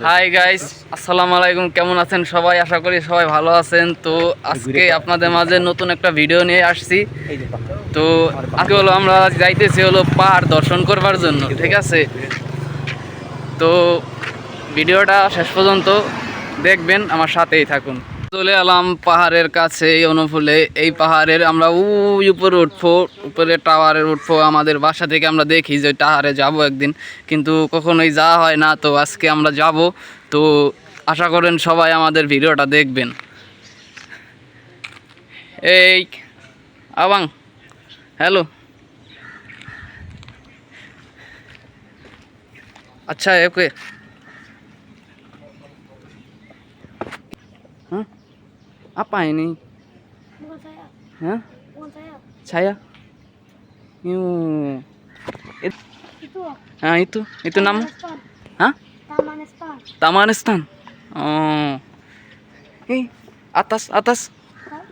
Hi guys, আসসালামু আলাইকুম। কেমন আছেন সবাই? আশা করি সবাই ভালো আছেন। তো আজকে আপনাদের মাঝে নতুন একটা ভিডিও নিয়ে আসছি। তো আজকে হলো আমরা যাইতেছি হলো পাহাড় দর্শন করবার জন্য, ঠিক আছে? তো ভিডিওটা শেষ পর্যন্ত দেখবেন, আমার সাথেই থাকুন। চলে এলাম পাহাড়ের কাছে, এই অনুফুলে। এই পাহাড়ের আমরা উপরে উঠবো, উপরে টাওয়ারে উঠবো। আমাদের বাসা থেকে আমরা দেখি যে টাওয়ারে যাব একদিন, কিন্তু কখনোই যাওয়া হয় না। তো আজকে আমরা যাব। তো আশা করেন সবাই আমাদের ভিডিওটা দেখবেন। এই আবাং, হ্যালো। আচ্ছা, ওকে। হ্যাঁ, apa ini? Bukan saya, Hah? bukan saya. Saya? It, Itu itu nama? Taman Espan. Hah? Taman Espan. Tamanistan. Oh. Atas. Hah?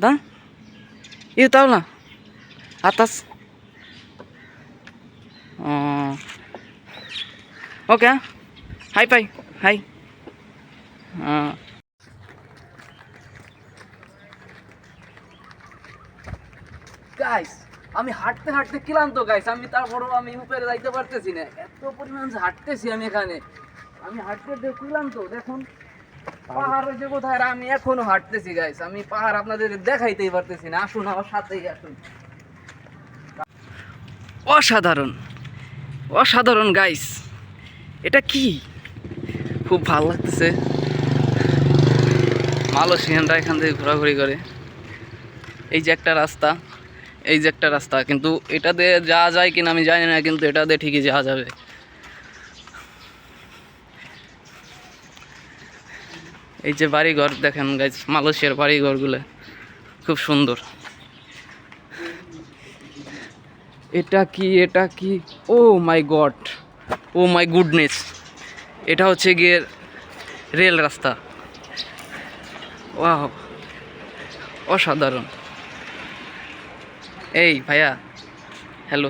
Dah? Iya tahu lah. Atas. Oh. Oke. Hai, Pai. Hai. Guys, আমি হাঁটতে হাঁটতে ক্লান্ত guys. আমি তারপরেও আমি উপরে যাইতে পারতেছি না, এত পরিমাণ যে হাঁটতেছি আমি এখানে। আমি হাঁটতে ক্লান্ত। দেখুন পাহাড় যে কোথায়, আর আমি এখনো হাঁটতেছি গাইস। আমি পাহাড় আপনাদের দেখাইতেই পারতেছি না। আসুন আমার সাথেই আসুন। অসাধারণ, অসাধারণ গাইস। এটা কি, খুব ভালো লাগতেছে। মালয়েশিয়ানরা এখান থেকে ঘোরাঘুরি করে। এই যে একটা রাস্তা, কিন্তু এটা দিয়ে যাওয়া যায় কিনা আমি জানি না, কিন্তু এটা দিয়ে ঠিকই যাওয়া যাবে। এই যে বাড়িঘর দেখেন গাইস, মালয়েশিয়ার বাড়িঘরগুলো খুব সুন্দর। এটা কি ও মাই গড, ও মাই গুডনেস। এটা হচ্ছে গিয়ে রেল রাস্তা। ওয়াও, অসাধারণ। এই ভাইয়া, হ্যালো।